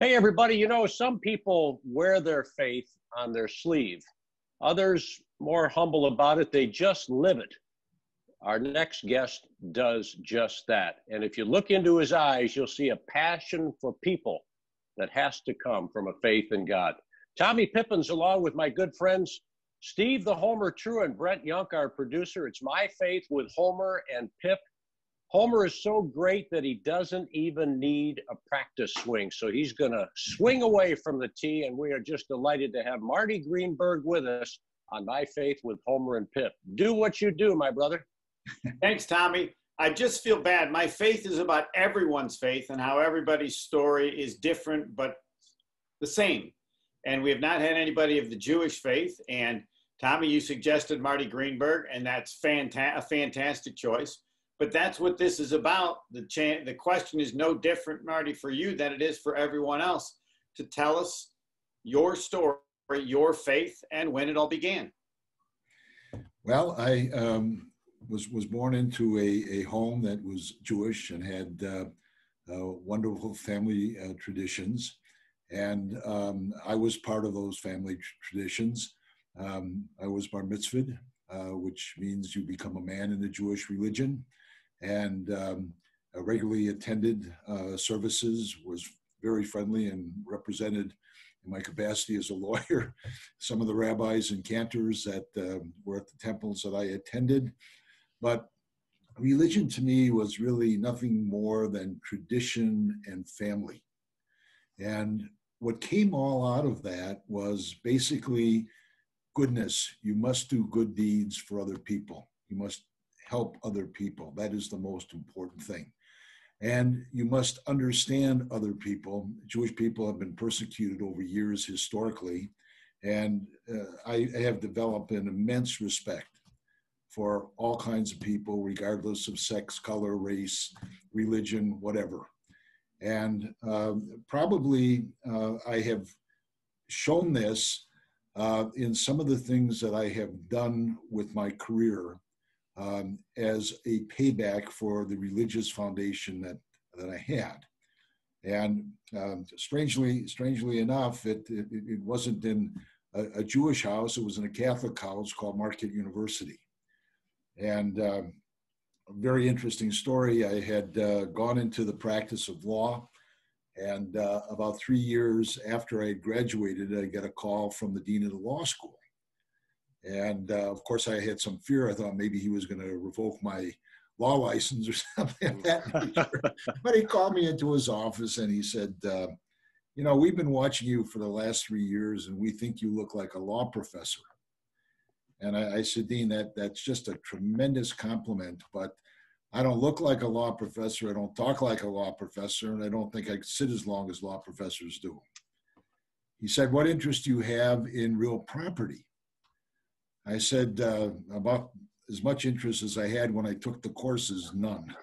Hey, everybody. Some people wear their faith on their sleeve. Others, more humble about it, they just live it. Our next guest does just that. And if you look into his eyes, you'll see a passion for people that has to come from a faith in God. Tommy Pippins, along with my good friends, Steve the Homer True and Brett Yunk, our producer. It's My Faith with Homer and Pip. Homer is so great that he doesn't even need a practice swing. So he's going to swing away from the tee, and we are just delighted to have Marty Greenberg with us on My Faith with Homer and Pip. Do what you do, my brother. Thanks, Tommy. I just feel bad. My faith is about everyone's faith and how everybody's story is different but the same. And we have not had anybody of the Jewish faith. And Tommy, you suggested Marty Greenberg, and that's a fantastic choice. But that's what this is about. The question is no different, Marty, for you than it is for everyone else, to tell us your story, your faith, and when it all began. Well, I was born into a home that was Jewish and had wonderful family traditions. And I was part of those family traditions. I was bar mitzvahed, which means you become a man in the Jewish religion. And I regularly attended services, was very friendly, and represented in my capacity as a lawyer some of the rabbis and cantors that were at the temples that I attended. But religion to me was really nothing more than tradition and family. And what came all out of that was basically goodness. You must do good deeds for other people. You must help other people. That is the most important thing. And you must understand other people. Jewish people have been persecuted over years historically, and I have developed an immense respect for all kinds of people, regardless of sex, color, race, religion, whatever. And probably I have shown this in some of the things that I have done with my career as a payback for the religious foundation that I had. And strangely enough, it wasn't in a Jewish house, it was in a Catholic college called Marquette University. And a very interesting story, I had gone into the practice of law, and about 3 years after I graduated, I got a call from the dean of the law school. And of course, I had some fear. I thought maybe he was going to revoke my law license or something of that nature. But he called me into his office and he said, we've been watching you for the last 3 years and we think you look like a law professor. And I said, Dean, that's just a tremendous compliment, but I don't look like a law professor. I don't talk like a law professor, and I don't think I could sit as long as law professors do. He said, what interest do you have in real property? I said, about as much interest as I had when I took the courses, none.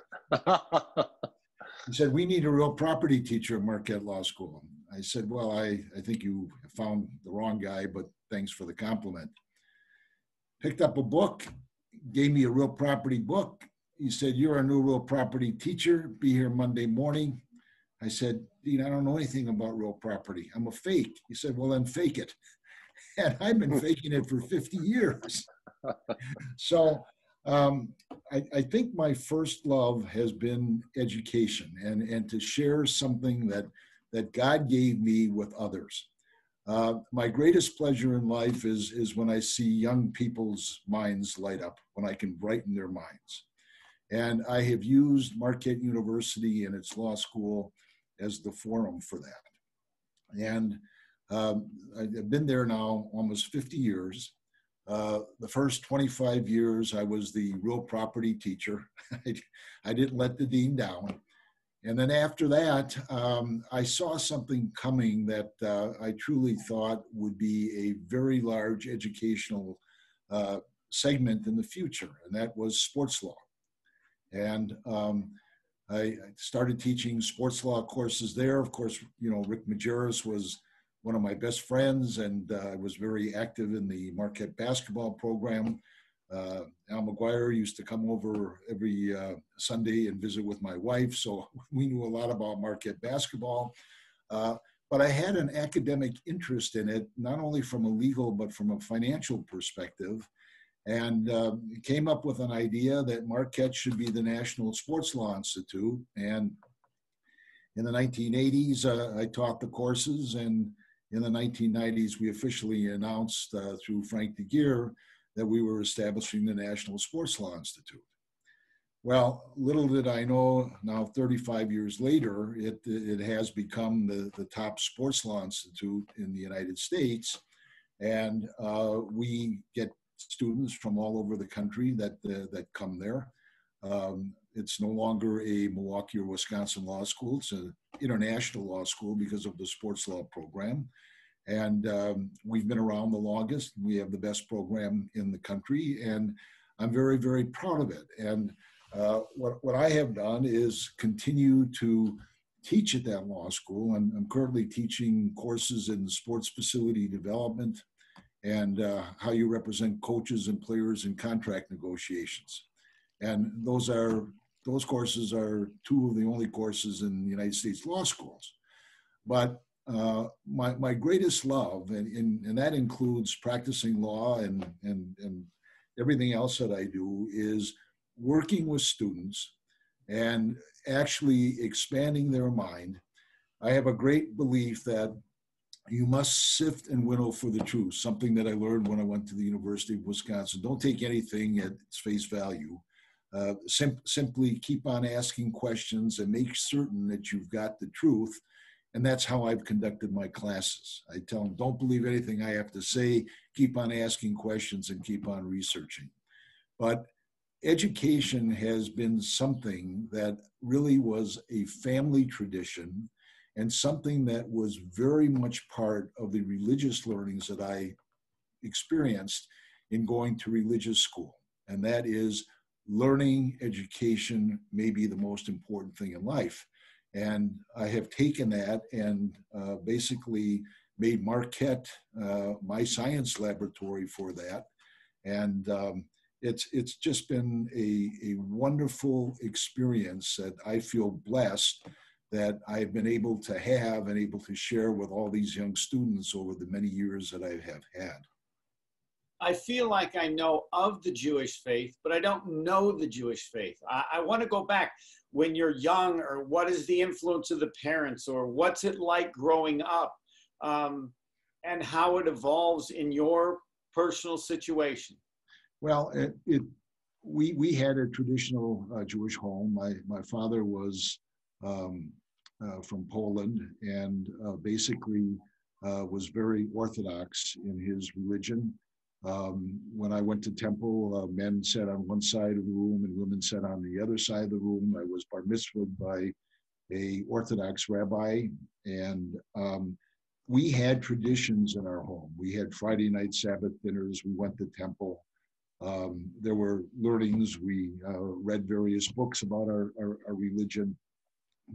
He said, we need a real property teacher at Marquette Law School. I said, well, I think you found the wrong guy, but thanks for the compliment. Picked up a book, gave me a real property book. He said, you're a new real property teacher. Be here Monday morning. I said, Dean, I don't know anything about real property. I'm a fake. He said, well, then fake it. And I've been faking it for 50 years. So I think my first love has been education and to share something that God gave me with others. My greatest pleasure in life is when I see young people's minds light up, when I can brighten their minds. And I have used Marquette University and its law school as the forum for that. And I've been there now almost 50 years. The first 25 years, I was the real property teacher. I didn't let the dean down. And then after that, I saw something coming that I truly thought would be a very large educational segment in the future, and that was sports law. And I started teaching sports law courses there. Of course, Rick Majerus was one of my best friends, and I was very active in the Marquette basketball program. Al McGuire used to come over every Sunday and visit with my wife, so we knew a lot about Marquette basketball. but I had an academic interest in it, not only from a legal, but from a financial perspective, and came up with an idea that Marquette should be the National Sports Law Institute. And in the 1980s, I taught the courses, and in the 1990s, we officially announced through Frank DeGeer that we were establishing the National Sports Law Institute. Well, little did I know, now 35 years later, it has become the top sports law institute in the United States. And we get students from all over the country that come there. It's no longer a Milwaukee or Wisconsin law school. It's an international law school because of the sports law program. And we've been around the longest. We have the best program in the country, and I'm very, very proud of it. And what I have done is continue to teach at that law school. I'm currently teaching courses in sports facility development and how you represent coaches and players in contract negotiations. And those courses are two of the only courses in the United States law schools. But my greatest love, and that includes practicing law and everything else that I do, is working with students and actually expanding their mind. I have a great belief that you must sift and winnow for the truth, something that I learned when I went to the University of Wisconsin. Don't take anything at its face value. Simply keep on asking questions and make certain that you've got the truth. And that's how I've conducted my classes. I tell them, don't believe anything I have to say, keep on asking questions and keep on researching. But education has been something that really was a family tradition and something that was very much part of the religious learnings that I experienced in going to religious school. And that is learning education may be the most important thing in life. And I have taken that and basically made Marquette my science laboratory for that. And it's just been a wonderful experience that I feel blessed that I've been able to have and able to share with all these young students over the many years that I have had. I feel like I know of the Jewish faith, but I don't know the Jewish faith. I want to go back when you're young, or what is the influence of the parents, or what's it like growing up, and how it evolves in your personal situation. Well, we had a traditional Jewish home. My father was from Poland and basically was very Orthodox in his religion. When I went to temple, men sat on one side of the room and women sat on the other side of the room. I was bar mitzvahed by a Orthodox rabbi, and we had traditions in our home. We had Friday night Sabbath dinners. We went to temple. There were learnings. We read various books about our religion.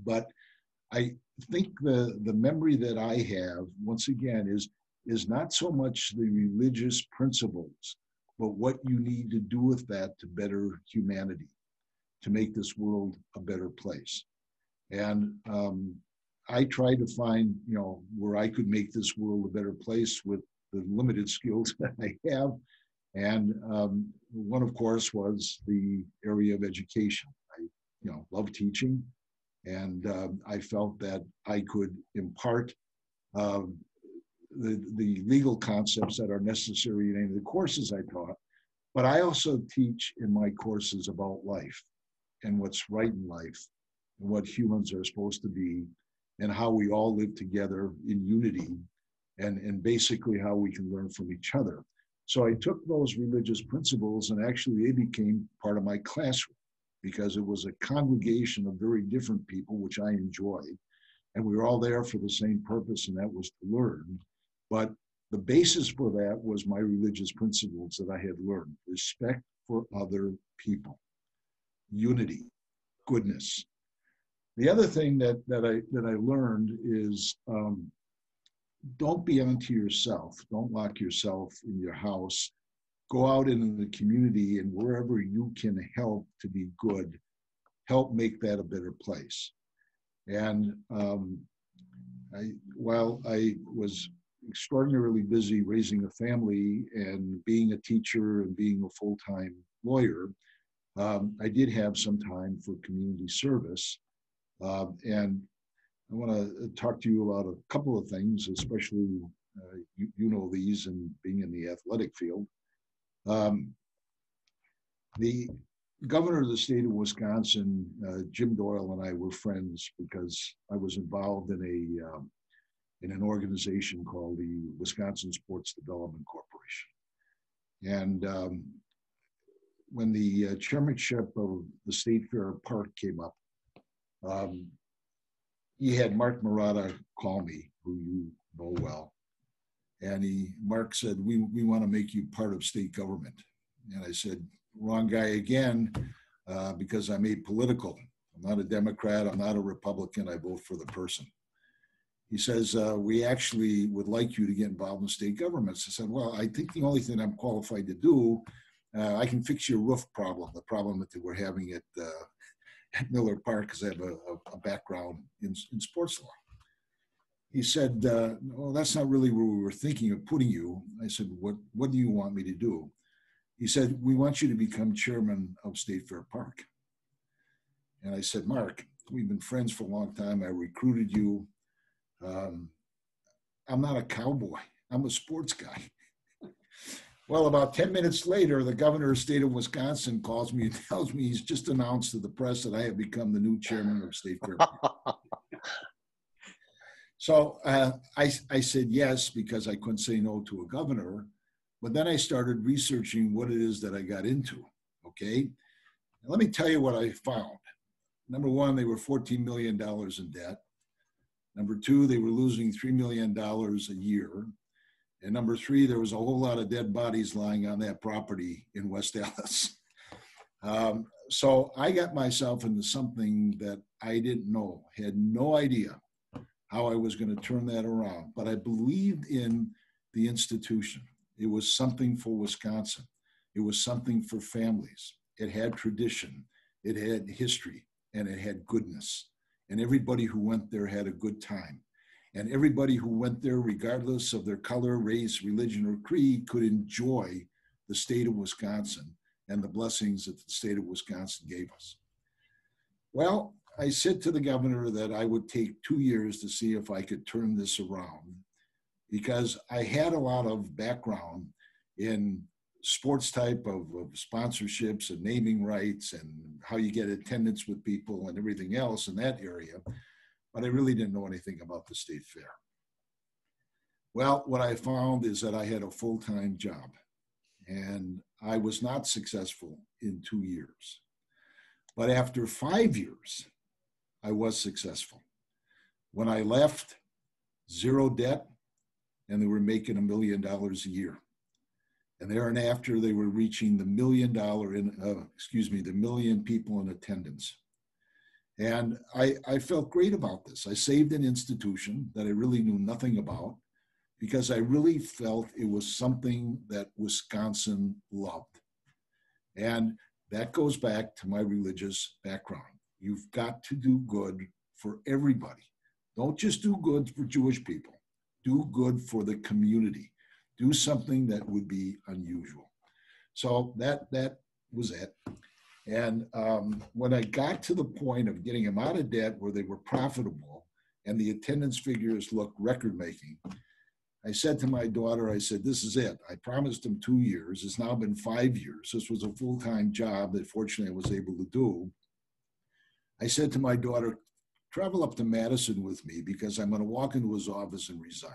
But I think the memory that I have, once again, is not so much the religious principles, but what you need to do with that to better humanity, to make this world a better place. And I try to find, where I could make this world a better place with the limited skills that I have. And one, of course, was the area of education. I, love teaching, and I felt that I could impart the legal concepts that are necessary in any of the courses I taught. But I also teach in my courses about life and what's right in life and what humans are supposed to be and how we all live together in unity and basically how we can learn from each other. So I took those religious principles and actually they became part of my classroom because it was a congregation of very different people, which I enjoyed. And we were all there for the same purpose, and that was to learn. But the basis for that was my religious principles that I had learned: respect for other people, unity, goodness. The other thing that I learned is don't be unto yourself. Don't lock yourself in your house. Go out into the community, and wherever you can help to be good, help make that a better place. And while I was extraordinarily busy raising a family and being a teacher and being a full-time lawyer, I did have some time for community service. And I want to talk to you about a couple of things, especially you know these and being in the athletic field. The governor of the state of Wisconsin, Jim Doyle, and I were friends because I was involved in an organization called the Wisconsin Sports Development Corporation. And when the chairmanship of the State Fair Park came up, he had Mark Murata call me, who you know well. And Mark said, we want to make you part of state government. And I said, wrong guy again, because I'm apolitical. I'm not a Democrat, I'm not a Republican, I vote for the person. He says, we actually would like you to get involved in state governments. I said, well, I think the only thing I'm qualified to do, I can fix your roof problem, the problem that they were having at Miller Park, because I have a background in sports law. He said, well, that's not really where we were thinking of putting you. I said, what do you want me to do? He said, we want you to become chairman of State Fair Park. And I said, Mark, we've been friends for a long time. I recruited you. I'm not a cowboy. I'm a sports guy. Well, about 10 minutes later, the governor of the state of Wisconsin calls me and tells me he's just announced to the press that I have become the new chairman of State Fair Park. So I said yes, because I couldn't say no to a governor. But then I started researching what it is that I got into, okay? Now, let me tell you what I found. Number one, they were $14 million in debt. Number two, they were losing $3 million a year. And number three, there was a whole lot of dead bodies lying on that property in West Dallas. So I got myself into something that I didn't know, had no idea how I was going to turn that around. But I believed in the institution. It was something for Wisconsin. It was something for families. It had tradition. It had history, and it had goodness. And everybody who went there had a good time. And everybody who went there, regardless of their color, race, religion, or creed, could enjoy the state of Wisconsin and the blessings that the state of Wisconsin gave us. Well, I said to the governor that I would take 2 years to see if I could turn this around, because I had a lot of background in sports type of sponsorships and naming rights and how you get attendance with people and everything else in that area. But I really didn't know anything about the state fair. Well, what I found is that I had a full-time job, and I was not successful in 2 years. But after 5 years, I was successful. When I left, zero debt, and they were making $1 million a year. And thereafter, they were reaching the million people in attendance. And I felt great about this. I saved an institution that I really knew nothing about, because I really felt it was something that Wisconsin loved. And that goes back to my religious background. You've got to do good for everybody. Don't just do good for Jewish people. Do good for the community. Do something that would be unusual. So that was it. And when I got to the point of getting them out of debt where they were profitable and the attendance figures looked record-making, I said to my daughter, I said, this is it. I promised them 2 years. It's now been 5 years. This was a full-time job that fortunately I was able to do. I said to my daughter, travel up to Madison with me, because I'm going to walk into his office and resign.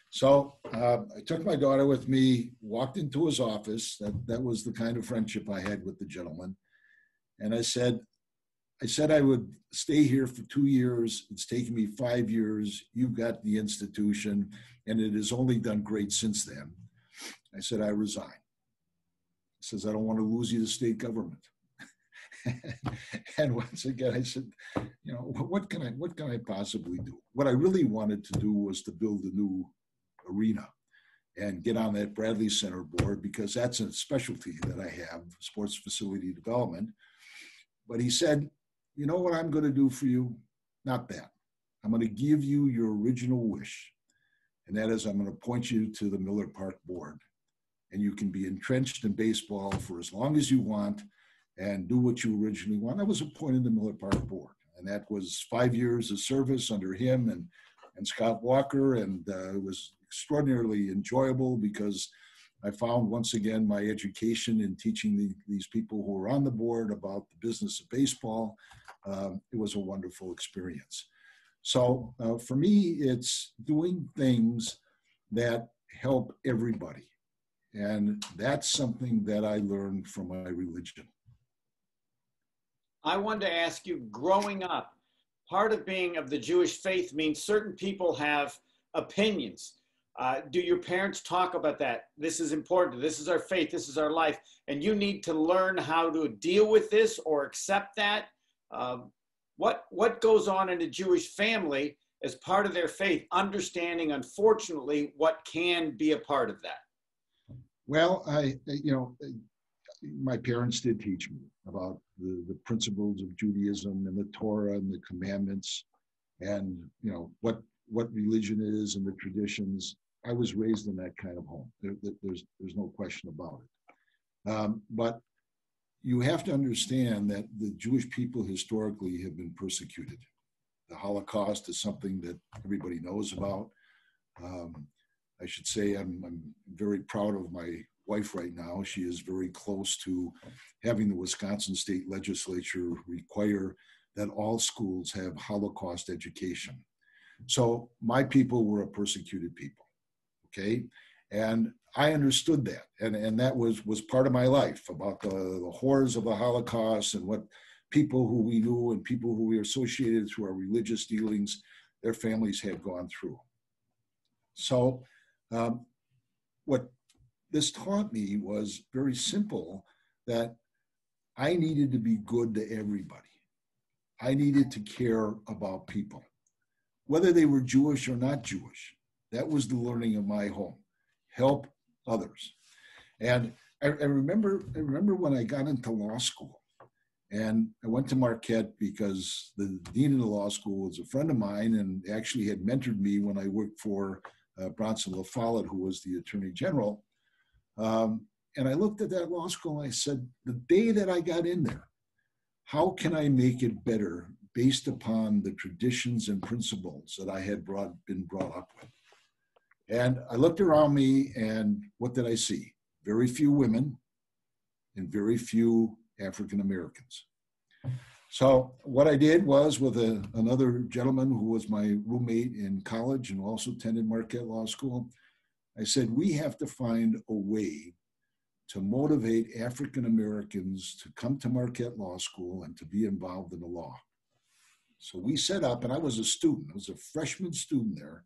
So I took my daughter with me, walked into his office. That was the kind of friendship I had with the gentleman. And I said I would stay here for 2 years. It's taken me 5 years. You've got the institution, and it has only done great since then. I said, I resign. He says, I don't want to lose you to state government. And once again, I said, you know, what can I possibly do? What I really wanted to do was to build a new arena and get on that Bradley Center board, because that's a specialty that I have, sports facility development. But he said, you know what I'm going to do for you? Not that. I'm going to give you your original wish. And that is, I'm going to appoint you to the Miller Park board. And you can be entrenched in baseball for as long as you want and do what you originally want. I was appointed to the Miller Park board. And that was 5 years of service under him and Scott Walker. And it was extraordinarily enjoyable because I found once again my education in teaching these people who were on the board about the business of baseball. It was a wonderful experience. So for me, it's doing things that help everybody. And that's something that I learned from my religion. I wanted to ask you, growing up, part of being of the Jewish faith means certain people have opinions. Do your parents talk about that? This is important. This is our faith. This is our life. And you need to learn how to deal with this or accept that. What goes on in a Jewish family as part of their faith, understanding, unfortunately, what can be a part of that? Well, my parents did teach me about the principles of Judaism and the Torah and the commandments and, what religion is and the traditions. I was raised in that kind of home. There's no question about it. But you have to understand that the Jewish people historically have been persecuted. The Holocaust is something that everybody knows about. I should say I'm very proud of my wife right now. She is very close to having the Wisconsin State Legislature require that all schools have Holocaust education. So my people were a persecuted people, okay? And I understood that, and that was part of my life, about the horrors of the Holocaust and what people who we knew and people who we associated through our religious dealings, their families had gone through. So what this taught me was very simple, that I needed to be good to everybody. I needed to care about people, whether they were Jewish or not Jewish. That was the learning of my home. Help others. And I remember when I got into law school, and I went to Marquette because the dean of the law school was a friend of mine and actually had mentored me when I worked for Bronson La Follette, who was the attorney general. And I looked at that law school and I said, the day that I got in there, how can I make it better based upon the traditions and principles that I had been brought up with? And I looked around me, and what did I see? Very few women and very few African Americans. So what I did was, with another gentleman who was my roommate in college and also attended Marquette Law School, I said, we have to find a way to motivate African Americans to come to Marquette Law School and to be involved in the law. So we set up, and I was a student, I was a freshman student there,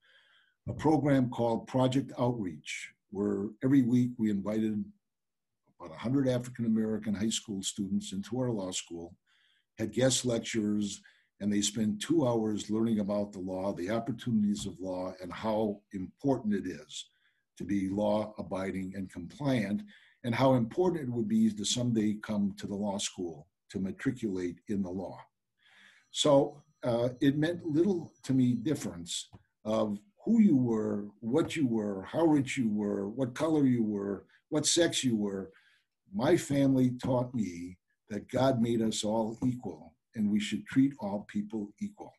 a program called Project Outreach, where every week we invited about 100 African American high school students into our law school, had guest lecturers, and they spent 2 hours learning about the law, the opportunities of law, and how important it is to be law-abiding and compliant, and how important it would be to someday come to the law school to matriculate in the law. So it meant little to me difference of who you were, what you were, how rich you were, what color you were, what sex you were. My family taught me that God made us all equal and we should treat all people equal.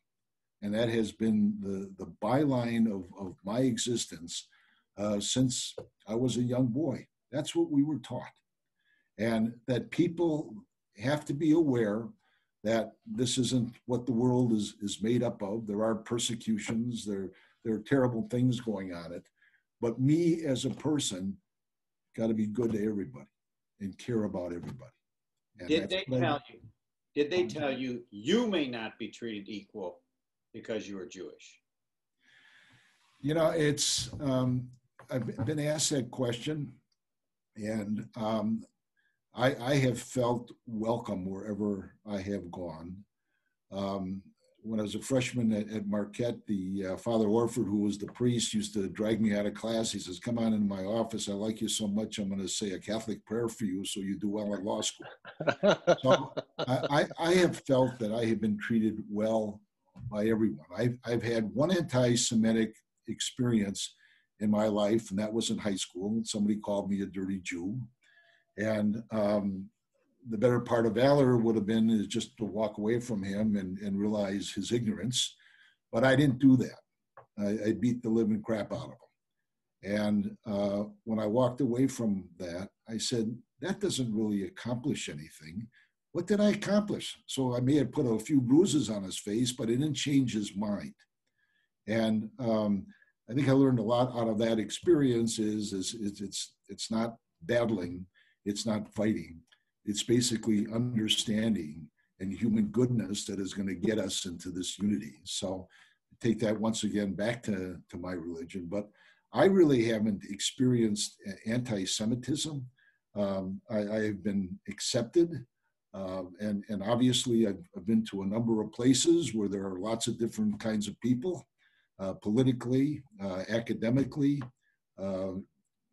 And that has been the byline of my existence since I was a young boy. That's what we were taught. And that people have to be aware that this isn't what the world is made up of. There are persecutions, there are terrible things going on it. But me as a person got to be good to everybody and care about everybody. And did they tell you you may not be treated equal because you are Jewish? You know, it's, I've been asked that question, and I have felt welcome wherever I have gone. When I was a freshman at Marquette, the Father Orford, who was the priest, used to drag me out of class. He says, come on into my office. I like you so much, I'm going to say a Catholic prayer for you so you do well at law school. So I have felt that I have been treated well by everyone. I've had one anti-Semitic experience in my life, and that was in high school. Somebody called me a dirty Jew. And the better part of valor would have been is just to walk away from him and realize his ignorance. But I didn't do that. I beat the living crap out of him. And when I walked away from that, I said, that doesn't really accomplish anything. What did I accomplish? So I may have put a few bruises on his face, but it didn't change his mind. And I think I learned a lot out of that experience it's not battling, it's not fighting. It's basically understanding and human goodness that is going to get us into this unity. So take that once again back to my religion, but I really haven't experienced anti-Semitism. I have been accepted, and obviously I've been to a number of places where there are lots of different kinds of people, politically, academically,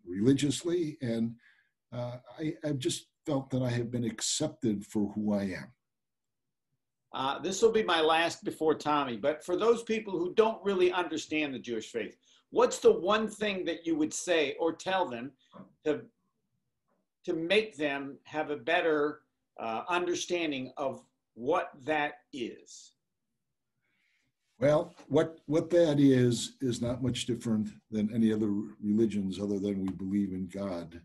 religiously, and I've just felt that I have been accepted for who I am. This will be my last before Tommy, but for those people who don't really understand the Jewish faith, what's the one thing that you would say or tell them to make them have a better understanding of what that is? Well, what that is not much different than any other religions other than we believe in God,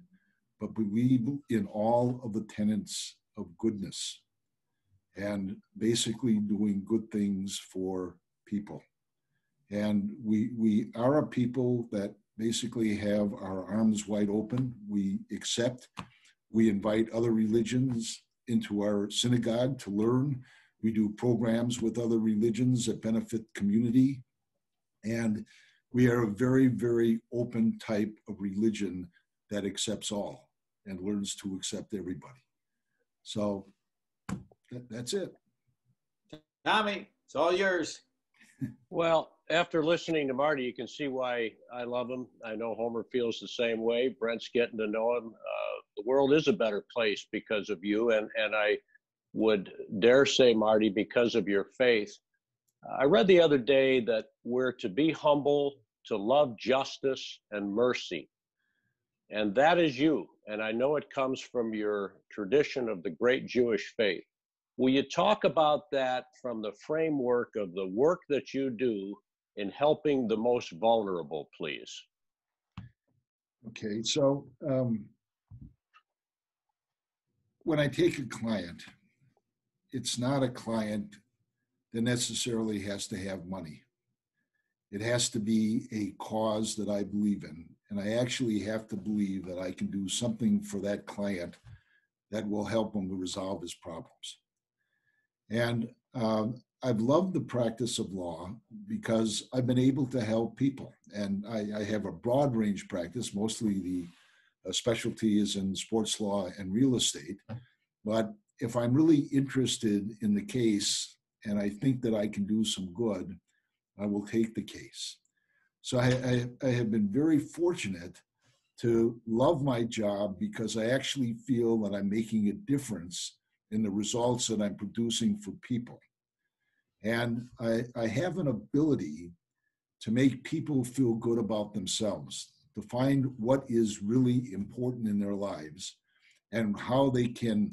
but believe in all of the tenets of goodness and basically doing good things for people. And we are a people that basically have our arms wide open. We accept, we invite other religions into our synagogue to learn. We do programs with other religions that benefit community. And we are a very, very open type of religion that accepts all and learns to accept everybody. So that's it. Tommy, it's all yours. Well, after listening to Marty, you can see why I love him. I know Homer feels the same way. Brent's getting to know him. The world is a better place because of you. And I would dare say, Marty, because of your faith. I read the other day that we're to be humble, to love justice and mercy. And that is you. And I know it comes from your tradition of the great Jewish faith. Will you talk about that from the framework of the work that you do in helping the most vulnerable, please? Okay, so when I take a client, it's not a client that necessarily has to have money. It has to be a cause that I believe in. And I actually have to believe that I can do something for that client that will help him to resolve his problems. And I've loved the practice of law because I've been able to help people. And I have a broad range practice. Mostly the specialty is in sports law and real estate. But if I'm really interested in the case and I think that I can do some good, I will take the case. So I have been very fortunate to love my job because I actually feel that I'm making a difference in the results that I'm producing for people. And I have an ability to make people feel good about themselves, to find what is really important in their lives and how they can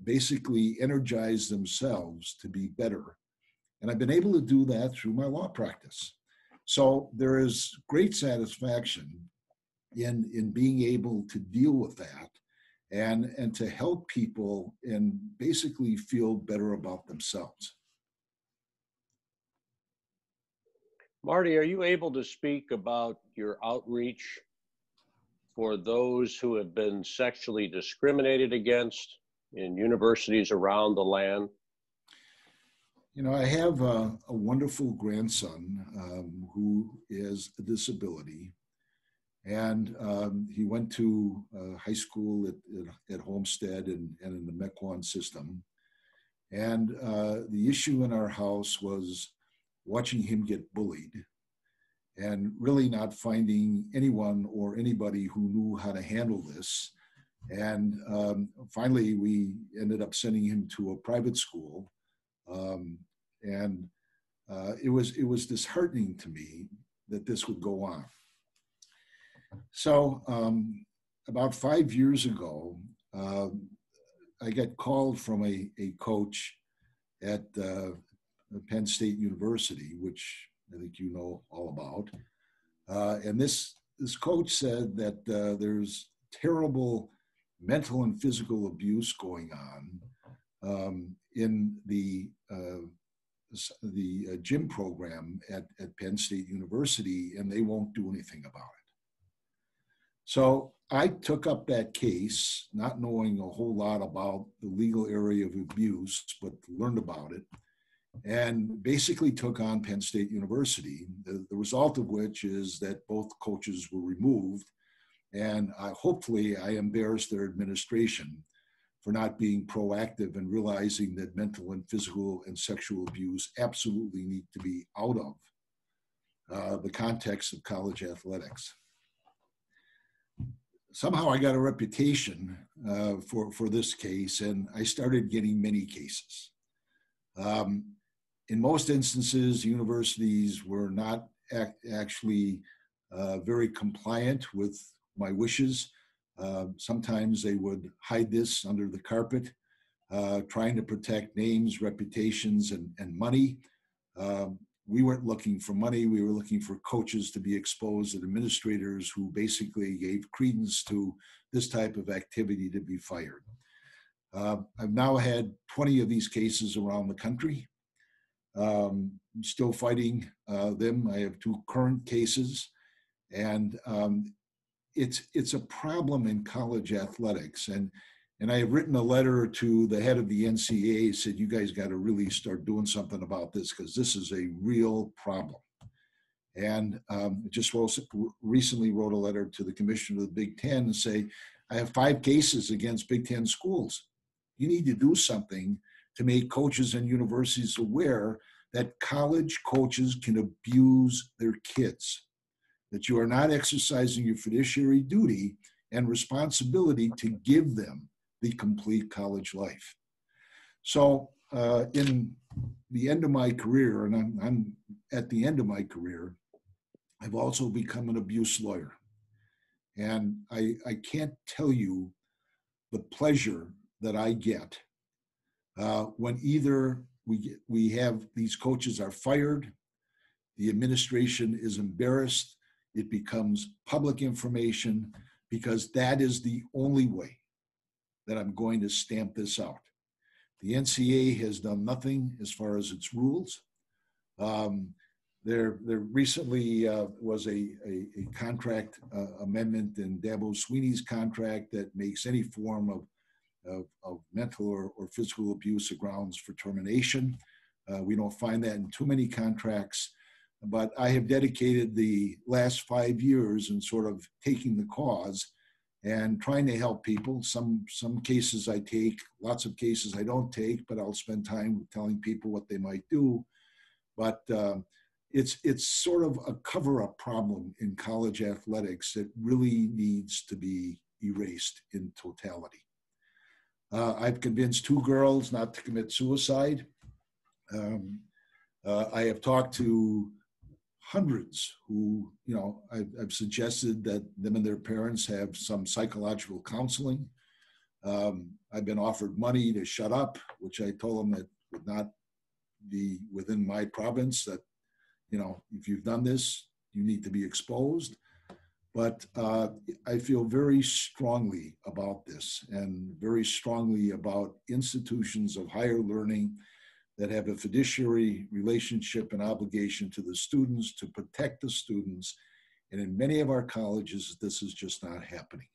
basically energize themselves to be better. And I've been able to do that through my law practice. So there is great satisfaction in being able to deal with that and to help people and basically feel better about themselves. Marty, are you able to speak about your outreach for those who have been sexually discriminated against in universities around the land? You know, I have a wonderful grandson who has a disability. And he went to high school at Homestead and in the Mequon system. And the issue in our house was watching him get bullied and really not finding anyone or anybody who knew how to handle this. And finally, we ended up sending him to a private school. And it was disheartening to me that this would go on. So about 5 years ago, I got called from a coach at Penn State University, which I think you know all about. And this coach said that there's terrible mental and physical abuse going on in the gym program at Penn State University, and they won't do anything about it. So I took up that case, not knowing a whole lot about the legal area of abuse, but learned about it, and basically took on Penn State University, the result of which is that both coaches were removed, and hopefully I embarrassed their administration for not being proactive and realizing that mental and physical and sexual abuse absolutely need to be out of the context of college athletics. Somehow I got a reputation for this case, and I started getting many cases. In most instances, universities were not actually very compliant with my wishes. Sometimes they would hide this under the carpet, trying to protect names, reputations, and money. We weren't looking for money. We were looking for coaches to be exposed and administrators who basically gave credence to this type of activity to be fired. I've now had 20 of these cases around the country. I'm still fighting them. I have 2 current cases, and it's a problem in college athletics. And I have written a letter to the head of the NCAA, said, you guys got to really start doing something about this, because this is a real problem. And just recently wrote a letter to the commissioner of the Big Ten and say, I have 5 cases against Big Ten schools. You need to do something to make coaches and universities aware that college coaches can abuse their kids, that you are not exercising your fiduciary duty and responsibility to give them the complete college life. So in the end of my career, and I'm at the end of my career, I've also become an abuse lawyer. And I can't tell you the pleasure that I get when either we have these coaches are fired, the administration is embarrassed, it becomes public information, because that is the only way that I'm going to stamp this out. The NCAA has done nothing as far as its rules. There recently was a contract amendment in Dabo Sweeney's contract that makes any form of mental or physical abuse a grounds for termination. We don't find that in too many contracts, but I have dedicated the last 5 years in sort of taking the cause and trying to help people. Some cases I take, lots of cases I don't take, but I'll spend time telling people what they might do. But it's sort of a cover-up problem in college athletics that really needs to be erased in totality. I've convinced 2 girls not to commit suicide. I have talked to hundreds who, I've suggested that them and their parents have some psychological counseling. I've been offered money to shut up, which I told them that would not be within my province, that, if you've done this, you need to be exposed. But I feel very strongly about this, and very strongly about institutions of higher learning that have a fiduciary relationship and obligation to the students to protect the students. And in many of our colleges, this is just not happening.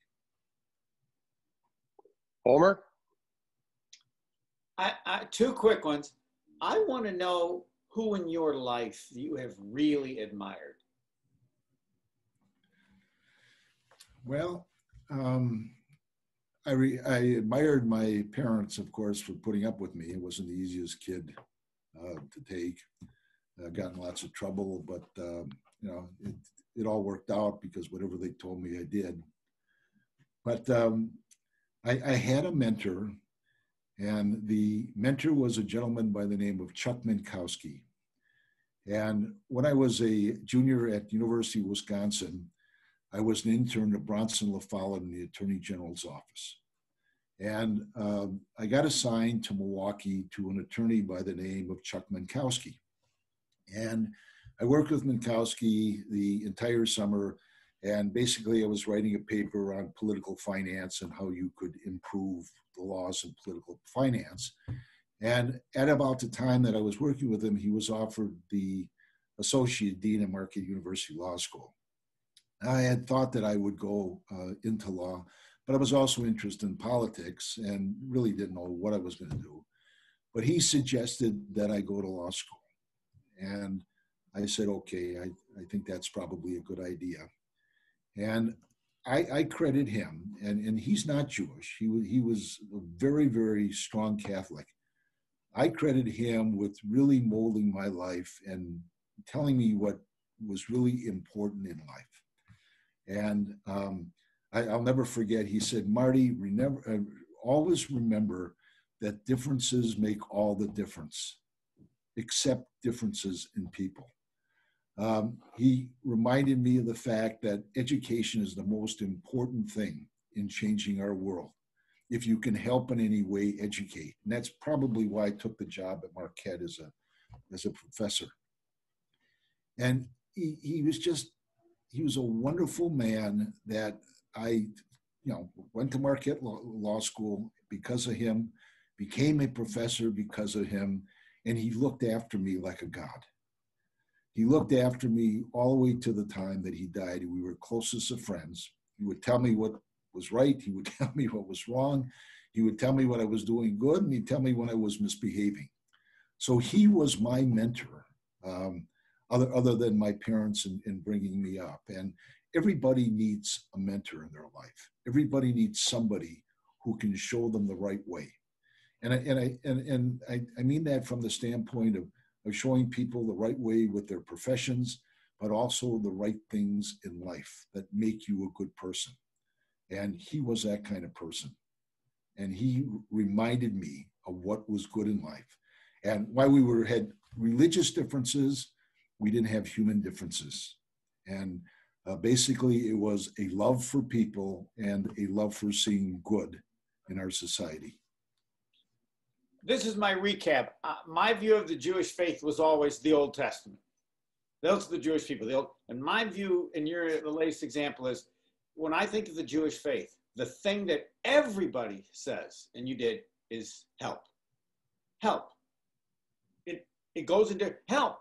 Homer? 2 quick ones. I want to know who in your life you have really admired. Well, I admired my parents, of course, for putting up with me. It wasn't the easiest kid to take. Got in lots of trouble, but it all worked out because whatever they told me, I did. But I had a mentor, and the mentor was a gentleman by the name of Chuck Minkowski. And when I was a junior at University of Wisconsin, I was an intern at Bronson LaFollette in the Attorney General's office. And I got assigned to Milwaukee to an attorney by the name of Chuck Minkowski. And I worked with Minkowski the entire summer. And basically, I was writing a paper on political finance and how you could improve the laws in political finance. And at about the time that I was working with him, he was offered the associate dean at Marquette University Law School. I had thought that I would go into law, but I was also interested in politics and really didn't know what I was going to do. But he suggested that I go to law school. And I said, okay, I think that's probably a good idea. And I credit him, and he's not Jewish. He was a very, very strong Catholic. I credit him with really molding my life and telling me what was really important in life. And I'll never forget, he said, Marty, always remember that differences make all the difference, except differences in people. He reminded me of the fact that education is the most important thing in changing our world. If you can help in any way, educate. And that's probably why I took the job at Marquette as a professor. And he was a wonderful man that I, went to Marquette Law School because of him, became a professor because of him, and he looked after me like a god. He looked after me all the way to the time that he died. We were closest of friends. He would tell me what was right. He would tell me what was wrong. He would tell me what I was doing good, and he'd tell me when I was misbehaving. So he was my mentor, other than my parents in bringing me up. And everybody needs a mentor in their life. Everybody needs somebody who can show them the right way. And I mean that from the standpoint of showing people the right way with their professions, but also the right things in life that make you a good person. And he was that kind of person. And he reminded me of what was good in life. And while we had religious differences, we didn't have human differences. And basically, it was a love for people and a love for seeing good in our society. This is my recap. My view of the Jewish faith was always the Old Testament. Those are the Jewish people. And my view, and the latest example is, when I think of the Jewish faith, the thing that everybody says, and you did, is help. Help. It goes into help.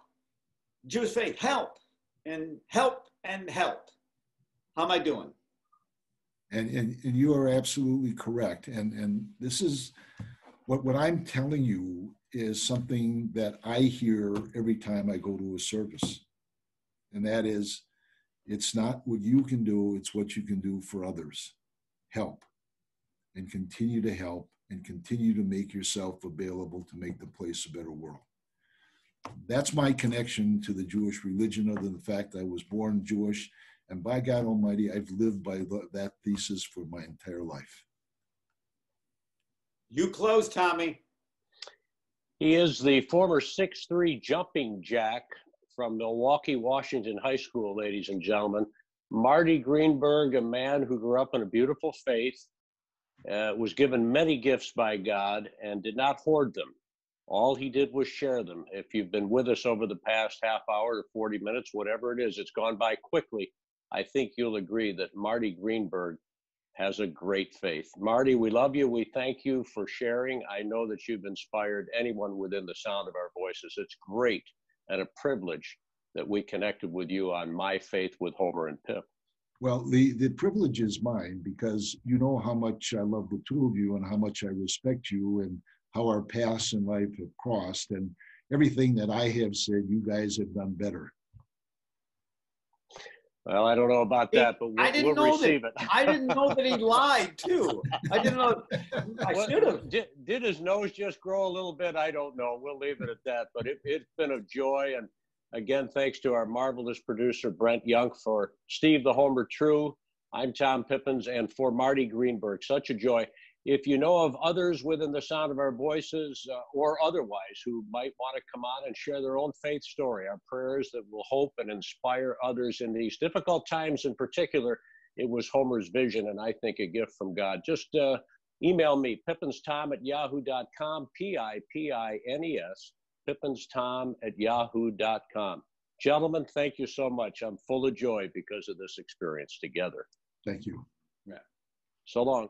Jewish faith, help. And help and help. How am I doing? And you are absolutely correct. And this is, what I'm telling you is something that I hear every time I go to a service. And that is, it's not what you can do, it's what you can do for others. Help. And continue to help and continue to make yourself available to make the place a better world. That's my connection to the Jewish religion, other than the fact I was born Jewish. And by God Almighty, I've lived by that thesis for my entire life. You close, Tommy. He is the former 6'3" jumping jack from Milwaukee, Washington High School, ladies and gentlemen. Marty Greenberg, a man who grew up in a beautiful faith, was given many gifts by God and did not hoard them. All he did was share them. If you've been with us over the past half hour or 40 minutes, whatever it is, it's gone by quickly. I think you'll agree that Marty Greenberg has a great faith. Marty, we love you. We thank you for sharing. I know that you've inspired anyone within the sound of our voices. It's great and a privilege that we connected with you on My Faith with Homer and Pip. Well, the privilege is mine because you know how much I love the two of you and how much I respect you and how our paths in life have crossed, and everything that I have said, you guys have done better. Well, I don't know about that, but we'll receive it. I didn't know that he lied too. I didn't know. I should have. Did his nose just grow a little bit? I don't know. We'll leave it at that. But it's been a joy. And again, thanks to our marvelous producer, Brent Young, for Steve the Homer True. I'm Tom Pippins, and for Marty Greenberg. Such a joy. If you know of others within the sound of our voices or otherwise who might want to come on and share their own faith story, our prayers that will hope and inspire others in these difficult times in particular. It was Homer's vision, and I think a gift from God. Just email me, pippinstom@yahoo.com, P-I-P-I-N-E-S, pippinstom@yahoo.com. Gentlemen, thank you so much. I'm full of joy because of this experience together. Thank you. Yeah. So long.